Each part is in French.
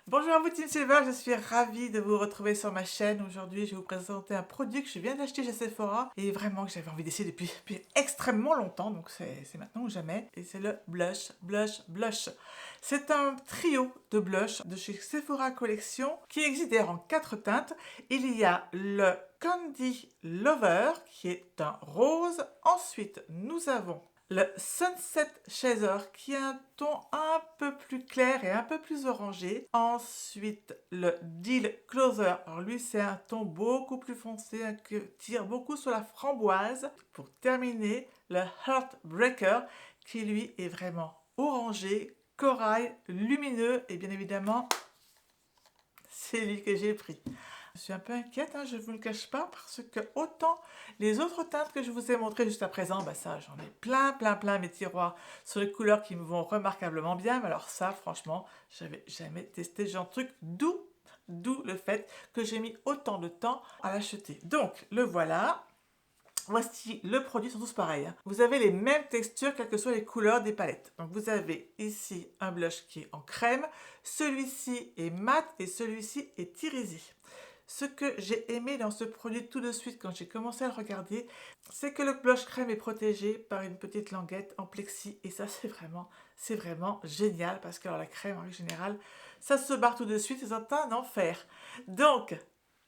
Bonjour à vous Team Silver, je suis ravie de vous retrouver sur ma chaîne. Aujourd'hui, je vais vous présenter un produit que je viens d'acheter chez Sephora et vraiment que j'avais envie d'essayer depuis extrêmement longtemps, donc c'est maintenant ou jamais. Et c'est le blush. C'est un trio de blush de chez Sephora Collection qui existe d'ailleurs en 4 teintes. Il y a le Candy Lover qui est un rose. Ensuite, nous avons le Sunset Chaser qui a un ton un peu plus clair et un peu plus orangé. Ensuite, le Deal Closer. Alors lui, c'est un ton beaucoup plus foncé, qui tire beaucoup sur la framboise. Pour terminer, le Heartbreaker qui lui est vraiment orangé, corail, lumineux et bien évidemment, c'est lui que j'ai pris. Je suis un peu inquiète, je ne vous le cache pas, parce que autant les autres teintes que je vous ai montrées juste à présent, ça j'en ai plein mes tiroirs sur les couleurs qui me vont remarquablement bien, mais alors ça franchement, j'avais jamais testé ce genre de truc, d'où le fait que j'ai mis autant de temps à l'acheter. Donc le voilà. Voici le produit, sont tous pareils. Vous avez les mêmes textures, quelles que soient les couleurs des palettes. Donc vous avez ici un blush qui est en crème, celui-ci est mat et celui-ci est irisé. Ce que j'ai aimé dans ce produit tout de suite quand j'ai commencé à le regarder, c'est que le blush crème est protégé par une petite languette en plexi et ça c'est vraiment génial parce que alors, la crème en règle générale, ça se barre tout de suite, c'est un enfer. Donc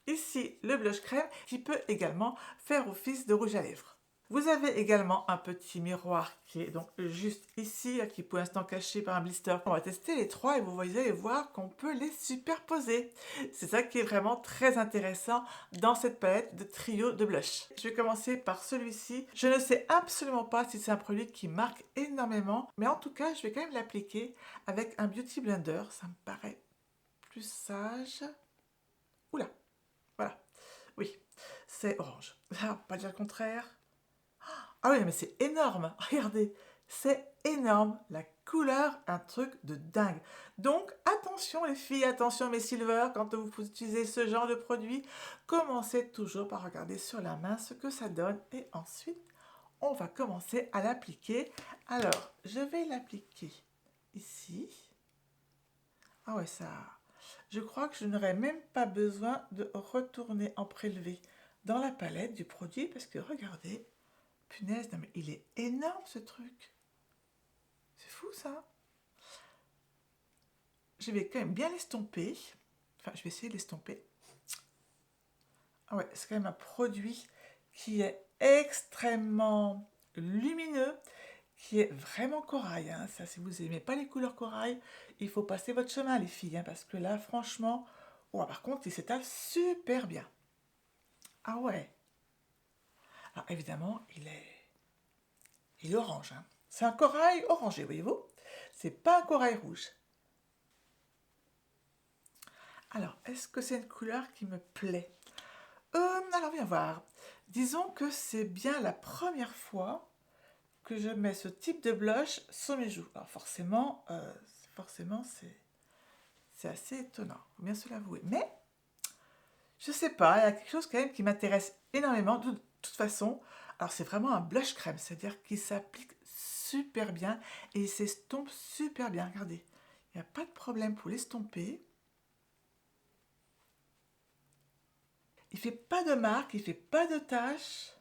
ici, le blush crème qui peut également faire office de rouge à lèvres. Vous avez également un petit miroir qui est donc juste ici, qui est pour l'instant caché par un blister. On va tester les trois et vous allez voir qu'on peut les superposer. C'est ça qui est vraiment très intéressant dans cette palette de trio de blush. Je vais commencer par celui-ci. Je ne sais absolument pas si c'est un produit qui marque énormément, mais en tout cas, je vais quand même l'appliquer avec un Beauty Blender. Ça me paraît plus sage. Oula! Voilà, oui, c'est orange. Ah, pas dire le contraire. Ah oui, mais c'est énorme. Regardez, c'est énorme. La couleur, un truc de dingue. Donc, attention les filles, attention mes silver, quand vous utilisez ce genre de produit, commencez toujours par regarder sur la main ce que ça donne. Et ensuite, on va commencer à l'appliquer. Alors, je vais l'appliquer ici. Ah ouais, ça... Je crois que je n'aurais même pas besoin de retourner en prélevé dans la palette du produit parce que regardez, punaise, non mais il est énorme ce truc. C'est fou ça. Je vais quand même bien l'estomper. Enfin, je vais essayer de l'estomper. Ah ouais, c'est quand même un produit qui est extrêmement lumineux, qui est vraiment corail. Ça, si vous n'aimez pas les couleurs corail, il faut passer votre chemin, les filles, parce que là, franchement, oh, par contre, il s'étale super bien. Ah ouais. Alors évidemment, il est orange. C'est un corail orangé, voyez-vous. C'est pas un corail rouge. Alors, est-ce que c'est une couleur qui me plaît? Alors, viens voir. Disons que c'est bien la première fois que je mets ce type de blush sur mes joues. Alors forcément, c'est assez étonnant, faut bien se l'avouer. Mais, je sais pas, il y a quelque chose quand même qui m'intéresse énormément. De toute façon, alors c'est vraiment un blush crème, c'est-à-dire qu'il s'applique super bien et il s'estompe super bien. Regardez, il n'y a pas de problème pour l'estomper. Il fait pas de marque, il fait pas de taches.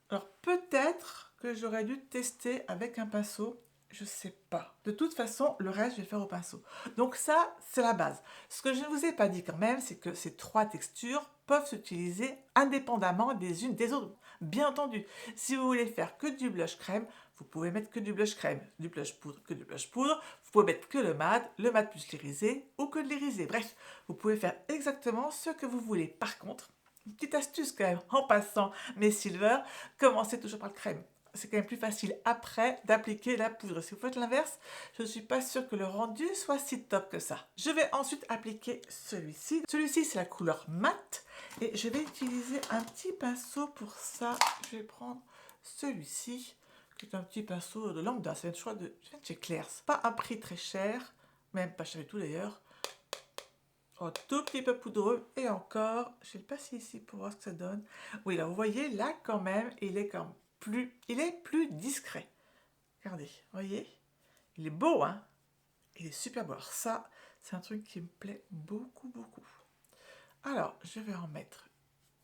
Alors peut-être que j'aurais dû tester avec un pinceau, je sais pas. De toute façon, le reste, je vais faire au pinceau. Donc ça, c'est la base. Ce que je ne vous ai pas dit quand même, c'est que ces trois textures peuvent s'utiliser indépendamment des unes des autres. Bien entendu, si vous voulez faire que du blush crème, vous pouvez mettre que du blush crème, du blush poudre, que du blush poudre. Vous pouvez mettre que le mat plus l'irisé ou que de l'irisé. Bref, vous pouvez faire exactement ce que vous voulez. Par contre, une petite astuce quand même, en passant mes silver, commencez toujours par le crème. C'est quand même plus facile après d'appliquer la poudre. Si vous faites l'inverse, je ne suis pas sûre que le rendu soit si top que ça. Je vais ensuite appliquer celui-ci. Celui-ci, c'est la couleur mat. Et je vais utiliser un petit pinceau pour ça. Je vais prendre celui-ci, qui est un petit pinceau de lambda. C'est un choix de chez Claire's. Pas un prix très cher, même pas cher du tout d'ailleurs. Un tout petit peu poudreux et encore, je vais le passer ici pour voir ce que ça donne. Oui, là, vous voyez, là, quand même, il est plus discret. Regardez, voyez, il est beau, hein? Il est super beau. Alors ça, c'est un truc qui me plaît beaucoup, beaucoup. Alors, je vais en mettre,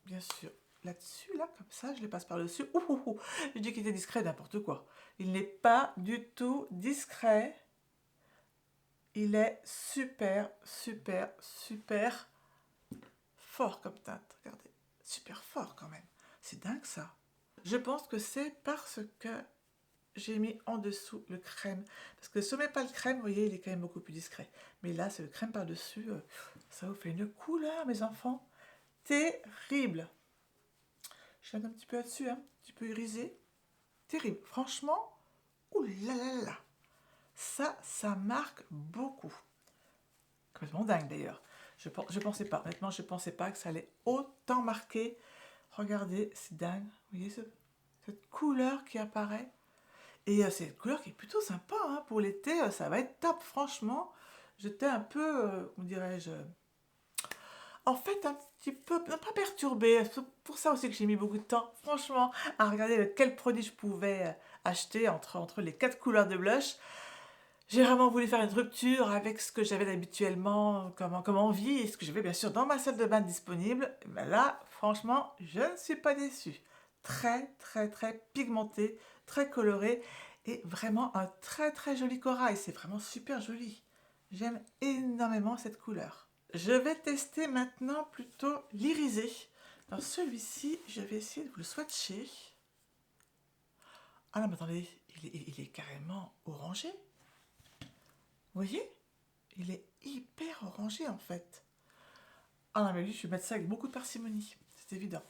bien sûr, là-dessus, là, comme ça, je les passe par-dessus. Ouh, ouh, ouh. Je dis qu'il était discret, n'importe quoi. Il n'est pas du tout discret. Il est super, super, super fort comme teinte. Regardez, super fort quand même. C'est dingue ça. Je pense que c'est parce que j'ai mis en dessous le crème. Parce que si on met pas le crème, vous voyez, il est quand même beaucoup plus discret. Mais là, c'est le crème par-dessus. Ça vous fait une couleur, mes enfants. Terrible. Je vais un petit peu là-dessus, hein, un petit peu irisé. Terrible. Franchement, ouh là là là. Ça marque beaucoup. Complètement dingue d'ailleurs. Je pensais pas, honnêtement, je pensais pas que ça allait autant marquer. Regardez, c'est dingue. Vous voyez cette couleur qui apparaît. Et c'est une couleur qui est plutôt sympa, hein. Pour l'été, ça va être top, franchement. J'étais un peu, comment dirais-je, en fait, un petit peu, non, pas perturbée. C'est pour ça aussi que j'ai mis beaucoup de temps, franchement, à regarder quel produit je pouvais acheter entre les quatre couleurs de blush. J'ai vraiment voulu faire une rupture avec ce que j'avais habituellement comme envie et ce que j'avais bien sûr dans ma salle de bain disponible. Et ben là, franchement, je ne suis pas déçue. Très, très, très pigmenté, très coloré et vraiment un très, très joli corail. C'est vraiment super joli. J'aime énormément cette couleur. Je vais tester maintenant plutôt l'irisé. Alors celui-ci, je vais essayer de vous le swatcher. Ah non, mais attendez, il est carrément orangé. Vous voyez? Il est hyper orangé en fait. Ah non, mais lui, je vais mettre ça avec beaucoup de parcimonie. C'est évident.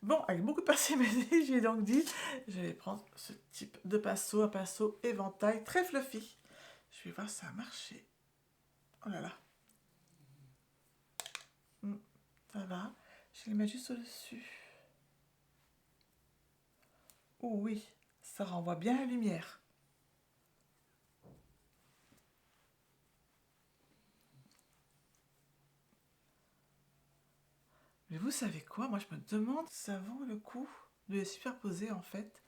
Bon, avec beaucoup de parcimonie, j'ai donc dit, je vais prendre ce type de pinceau, un pinceau éventail très fluffy. Je vais voir si ça a marché. Oh là là. Ça va. Je vais le mettre juste au-dessus. Oh oui, ça renvoie bien la lumière. Mais vous savez quoi? Moi, je me demande si ça vaut le coup de les superposer en fait.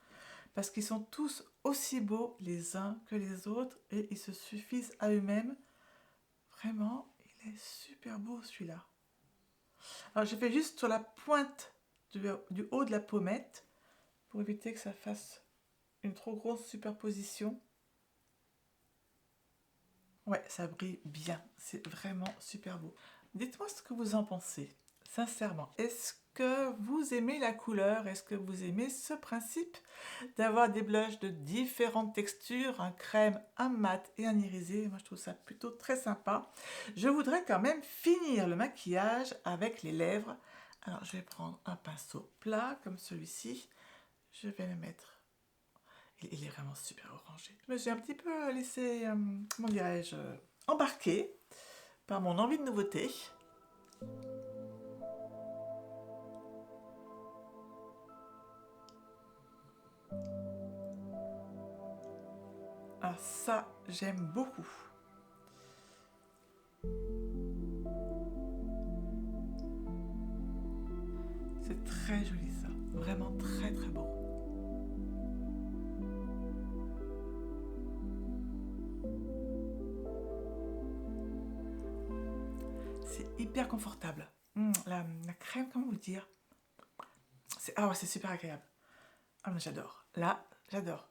Parce qu'ils sont tous aussi beaux les uns que les autres et ils se suffisent à eux-mêmes. Vraiment, il est super beau celui-là. Alors, je fais juste sur la pointe du haut de la pommette pour éviter que ça fasse une trop grosse superposition. Ouais, ça brille bien. C'est vraiment super beau. Dites-moi ce que vous en pensez, sincèrement. Est-ce que vous aimez la couleur? Est-ce que vous aimez ce principe d'avoir des blushs de différentes textures, un crème, un mat et un irisé? Moi, je trouve ça plutôt très sympa. Je voudrais quand même finir le maquillage avec les lèvres. Alors, je vais prendre un pinceau plat comme celui-ci. Je vais le mettre. Il est vraiment super orangé. Je me suis un petit peu laissé, comment dirais-je, embarquer par mon envie de nouveauté. Ah ça, j'aime beaucoup. C'est très joli ça, vraiment très très beau. C'est hyper confortable. La crème, comment vous le dire? Ah ouais, c'est super agréable. Ah mais j'adore. Là, j'adore.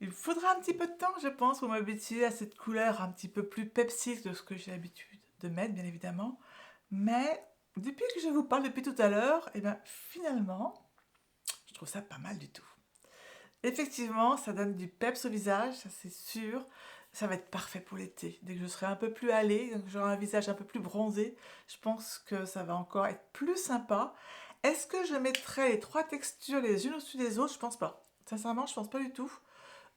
Il faudra un petit peu de temps, je pense, pour m'habituer à cette couleur un petit peu plus Pepsi que ce que j'ai l'habitude de mettre, bien évidemment. Mais depuis que je vous parle depuis tout à l'heure, et bien finalement, je trouve ça pas mal du tout. Effectivement, ça donne du peps au visage, ça c'est sûr. Ça va être parfait pour l'été. Dès que je serai un peu plus hâlée, donc j'aurai un visage un peu plus bronzé, je pense que ça va encore être plus sympa. Est-ce que je mettrai les trois textures les unes au-dessus des autres? Je pense pas. Sincèrement, je pense pas du tout.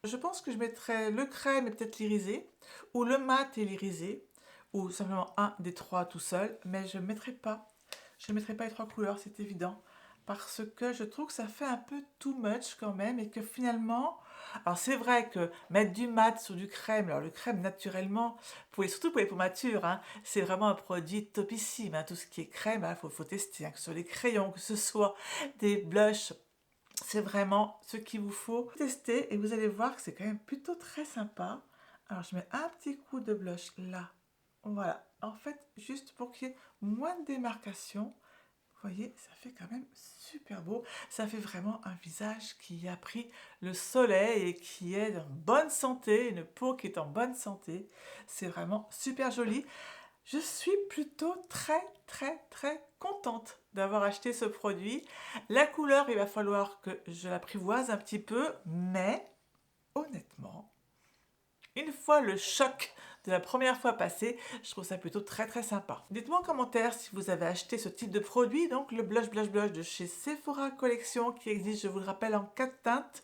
Je pense que je mettrai le crème et peut-être l'irisé, ou le mat et l'irisé, ou simplement un des trois tout seul, mais je ne mettrai pas. Je ne mettrai pas les trois couleurs, c'est évident, parce que je trouve que ça fait un peu too much quand même, et que finalement, alors c'est vrai que mettre du mat sur du crème, alors le crème naturellement, surtout pour les peaux matures, hein, c'est vraiment un produit topissime, hein, tout ce qui est crème, il faut tester, hein, que ce soit les crayons, que ce soit des blushs. C'est vraiment ce qu'il vous faut tester et vous allez voir que c'est quand même plutôt très sympa. Alors, je mets un petit coup de blush là. Voilà. En fait, juste pour qu'il y ait moins de démarcation. Vous voyez, ça fait quand même super beau. Ça fait vraiment un visage qui a pris le soleil et qui est en bonne santé, une peau qui est en bonne santé. C'est vraiment super joli. Je suis plutôt très contente d'avoir acheté ce produit. La couleur, il va falloir que je l'apprivoise un petit peu, mais honnêtement, une fois le choc de la première fois passé, je trouve ça plutôt très sympa. Dites-moi en commentaire si vous avez acheté ce type de produit, donc le blush de chez Sephora Collection qui existe, je vous le rappelle, en 4 teintes.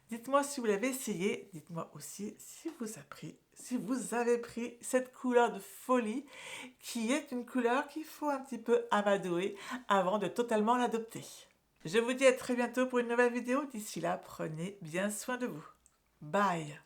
Dites-moi si vous l'avez essayé, dites-moi aussi si vous avez pris cette couleur de folie qui est une couleur qu'il faut un petit peu amadouer avant de totalement l'adopter. Je vous dis à très bientôt pour une nouvelle vidéo. D'ici là, prenez bien soin de vous. Bye!